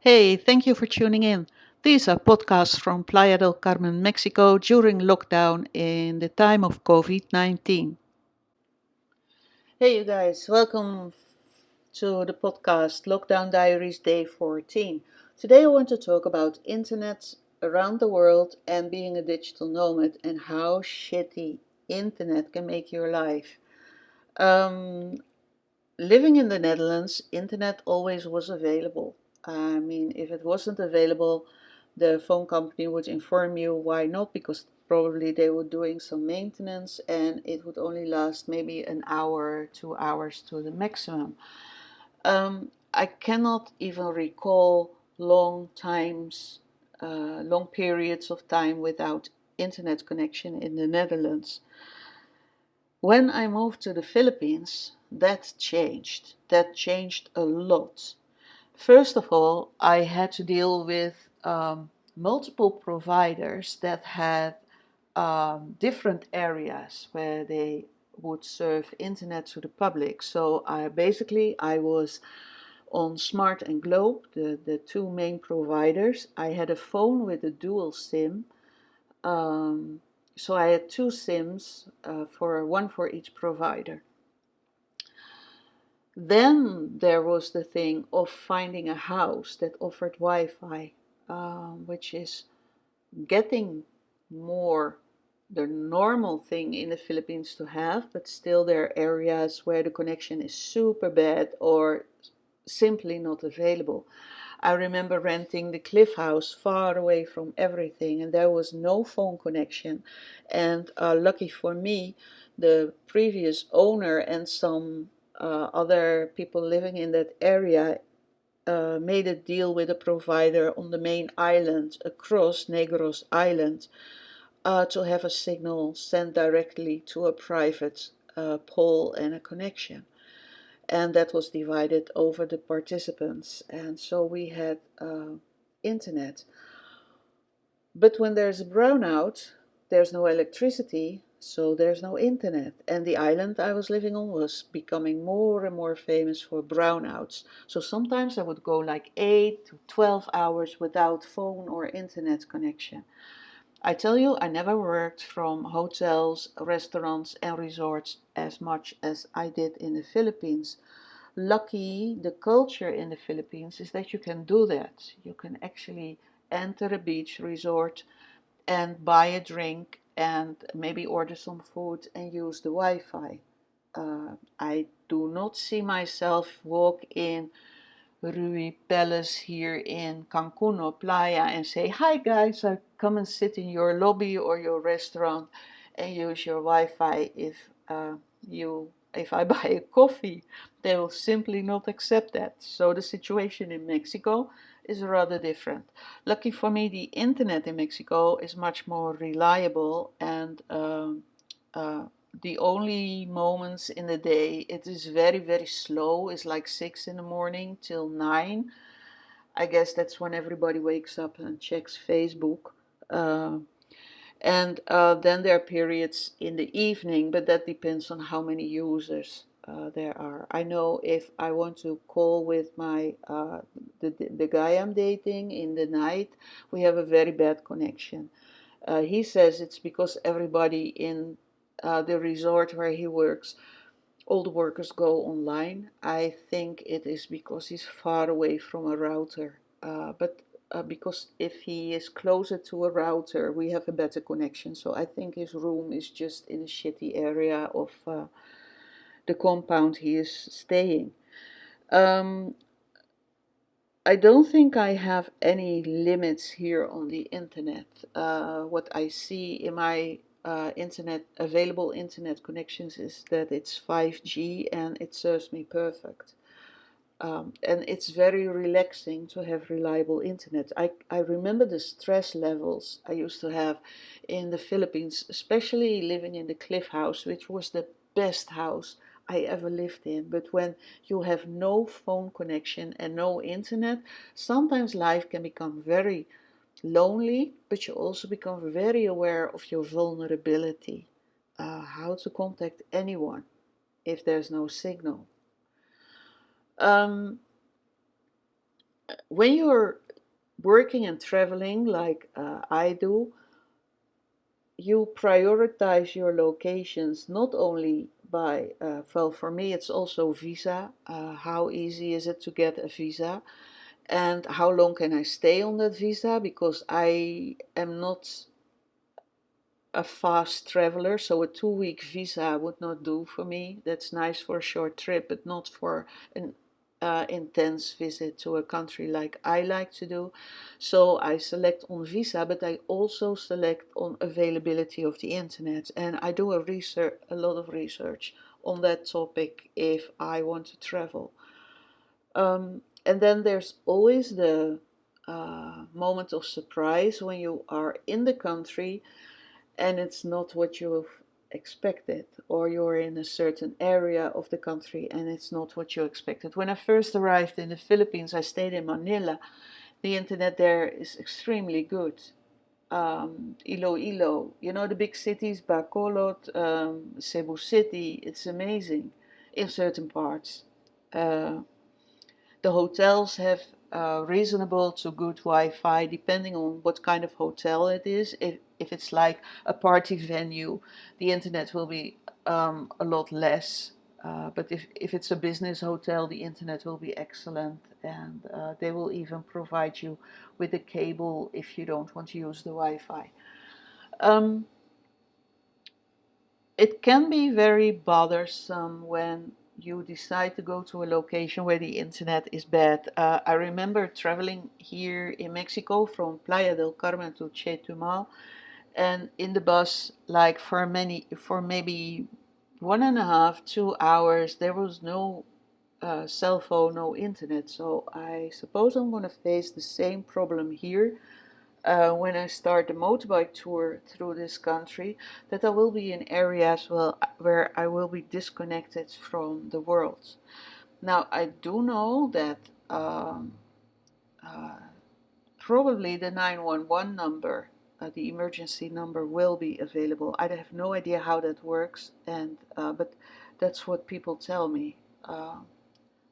Hey, thank you for tuning in. These are podcasts from Playa del Carmen, Mexico during lockdown in the time of COVID-19. Hey, you guys, welcome to the podcast Lockdown Diaries Day 14. Today I want to talk about internet around the world and being a digital nomad and how shitty internet can make your life. Um, Living in the Netherlands, internet always was available. I mean, if it wasn't available, the phone company would inform you why not, because probably they were doing some maintenance and it would only last maybe an hour, 2 hours to the maximum. I cannot even recall long periods of time without internet connection in the Netherlands. When I moved to the Philippines, that changed. That changed a lot. First of all, I had to deal with multiple providers that had different areas where they would serve internet to the public. So I was on Smart and Globe, the two main providers. I had a phone with a dual SIM. Um, so I had two SIMs, for one for each provider. Then there was the thing of finding a house that offered Wi-Fi, which is getting more the normal thing in the Philippines to have, but still there are areas where the connection is super bad or simply not available. I remember renting the Cliff House far away from everything, and there was no phone connection. And lucky for me, the previous owner and some other people living in that area made a deal with a provider on the main island across Negros Island to have a signal sent directly to a private pole and a connection. And that was divided over the participants. And so we had internet. But when there's a brownout, there's no electricity, so there's no internet. And the island I was living on was becoming more and more famous for brownouts. So sometimes I would go like 8 to 12 hours without phone or internet connection. I tell you, I never worked from hotels, restaurants, and resorts as much as I did in the Philippines. Lucky, the culture in the Philippines is that you can do that. You can actually enter a beach resort and buy a drink and maybe order some food and use the Wi-Fi. I do not see myself walk in Rui Palace here in Cancun or Playa and say, "Hi guys, I come and sit in your lobby or your restaurant and use your Wi-Fi if I buy a coffee." They will simply not accept that. So the situation in Mexico is rather different. Lucky for me, the internet in Mexico is much more reliable, and uh, the only moments in the day it is very, very slow is like 6 in the morning till 9. I guess that's when everybody wakes up and checks Facebook. Uh, and then there are periods in the evening, but that depends on how many users there are. I know if I want to call with the guy I'm dating in the night, we have a very bad connection. He says it's because everybody in the resort where he works, all the workers go online. I think it is because he's far away from a router. But because if he is closer to a router, we have a better connection. So I think his room is just in a shitty area of the compound he is staying. Um, I don't think I have any limits here on the internet. What I see in my available internet connections is that it's 5G and it serves me perfect. And it's very relaxing to have reliable internet. I remember the stress levels I used to have in the Philippines, especially living in the Cliff House, which was the best house I ever lived in. But when you have no phone connection and no internet, sometimes life can become very lonely, but you also become very aware of your vulnerability, how to contact anyone if there's no signal. Um, when you're working and traveling like I do, you prioritize your locations not only by, well, for me, it's also visa. How easy is it to get a visa? And how long can I stay on that visa? Because I am not a fast traveler, so a 2 week visa would not do for me. That's nice for a short trip, but not for an intense visit to a country like I like to do. So I select on visa, but I also select on availability of the internet, and I do a lot of research on that topic if I want to travel. And then there's always the moment of surprise when you are in the country and it's not what you've expected, or you're in a certain area of the country and it's not what you expected. When I first arrived in the Philippines, I stayed in Manila. The internet there is extremely good. Iloilo, you know, the big cities, Bacolod, Cebu City, it's amazing in certain parts. Uh, the hotels have reasonable to good Wi-Fi, depending on what kind of hotel it is. If it's like a party venue, the internet will be a lot less. But if it's a business hotel, the internet will be excellent, and they will even provide you with a cable if you don't want to use the Wi-Fi. Um, it can be very bothersome when you decide to go to a location where the internet is bad. I remember traveling here in Mexico from Playa del Carmen to Chetumal, and in the bus, like for maybe 1.5, 2 hours, there was no cell phone, no internet. So I suppose I'm going to face the same problem here when I start the motorbike tour through this country, that I will be in areas where I will be disconnected from the world. Now, I do know that uh, probably the 911 number, the emergency number, will be available. I have no idea how that works, and but that's what people tell me.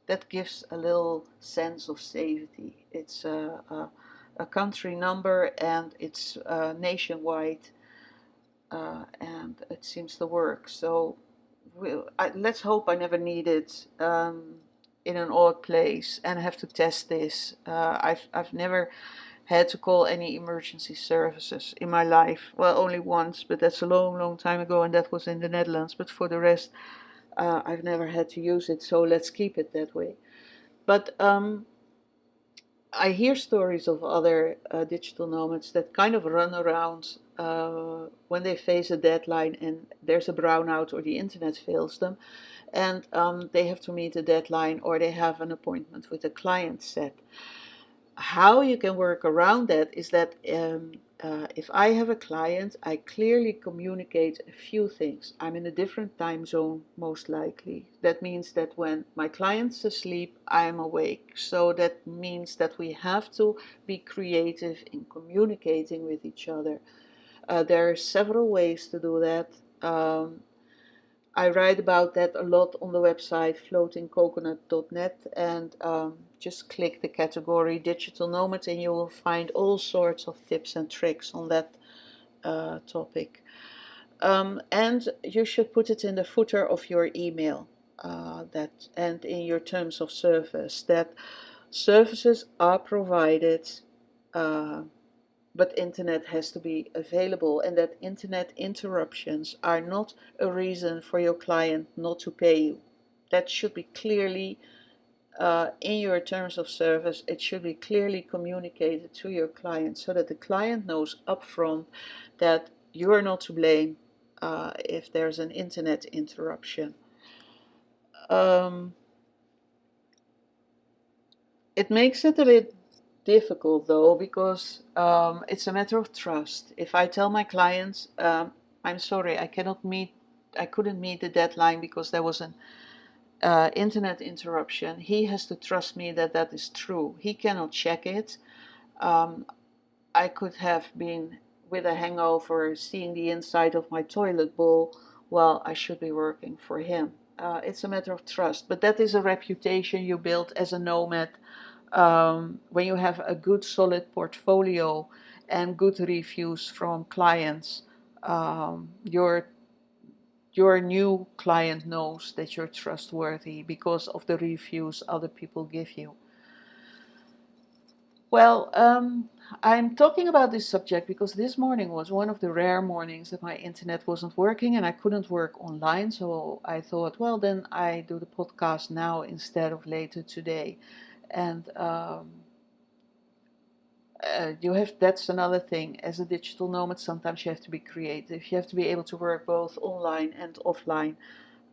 That gives a little sense of safety. It's a country number, and it's nationwide, and it seems to work. So let's hope I never need it in an odd place and have to test this. I've never had to call any emergency services in my life. Well, only once, but that's a long, long time ago, and that was in the Netherlands. But for the rest, I've never had to use it, so let's keep it that way. But I hear stories of other digital nomads that kind of run around when they face a deadline and there's a brownout or the internet fails them, and they have to meet a deadline or they have an appointment with a client set. How you can work around that is that if I have a client, I clearly communicate a few things. I'm in a different time zone, most likely. That means that when my client's asleep, I'm awake. So that means that we have to be creative in communicating with each other. There are several ways to do that. I write about that a lot on the website floatingcoconut.net, and just click the category Digital Nomad and you will find all sorts of tips and tricks on that topic. And you should put it in the footer of your email, and in your terms of service, that services are provided, uh, but internet has to be available, and that internet interruptions are not a reason for your client not to pay you. That should be clearly in your terms of service. It should be clearly communicated to your client so that the client knows upfront that you are not to blame if there's an internet interruption. Um, It makes it a bit difficult though, because it's a matter of trust. If I tell my clients, I'm sorry, I couldn't meet the deadline because there was an internet interruption, he has to trust me that that is true. He cannot check it. Um, I could have been with a hangover seeing the inside of my toilet bowl while I should be working for him. It's a matter of trust, but that is a reputation you build as a nomad when you have a good solid portfolio and good reviews from clients, your new client knows that you're trustworthy because of the reviews other people give you. Well, I'm talking about this subject because this morning was one of the rare mornings that my internet wasn't working and I couldn't work online. So I thought, well, then I do the podcast now instead of later today. And that's another thing. As a digital nomad, sometimes you have to be creative. You have to be able to work both online and offline,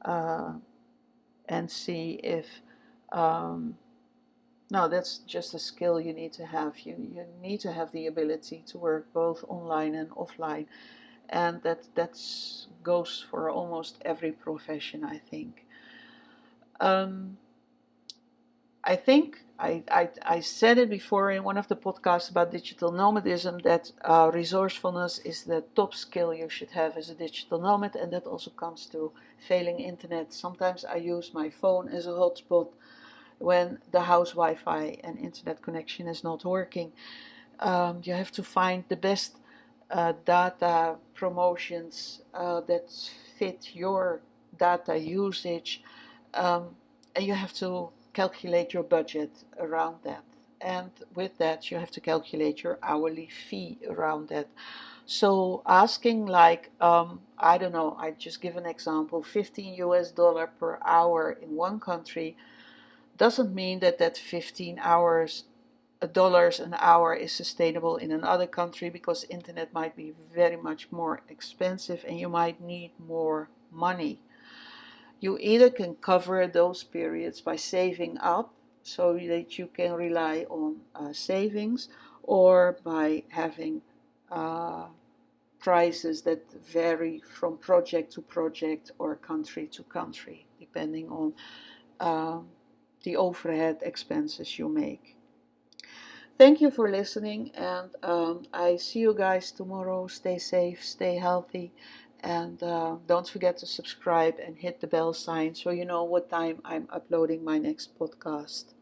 and see if no, that's just a skill you need to have. You need to have the ability to work both online and offline, and that goes for almost every profession, I think. Um, I think I said it before in one of the podcasts about digital nomadism that resourcefulness is the top skill you should have as a digital nomad, and that also comes to failing internet. Sometimes I use my phone as a hotspot when the house Wi-Fi and internet connection is not working. You have to find the best data promotions that fit your data usage, um, and you have to calculate your budget around that. And with that, you have to calculate your hourly fee around that. So asking like, I don't know, I just give an example, $15 per hour in one country doesn't mean that 15 hours dollars an hour is sustainable in another country, because internet might be very much more expensive and you might need more money. You either can cover those periods by saving up so that you can rely on savings, or by having prices that vary from project to project or country to country, depending on the overhead expenses you make. Thank you for listening, and I see you guys tomorrow. Stay safe, stay healthy, and don't forget to subscribe and hit the bell sign so you know what time I'm uploading my next podcast.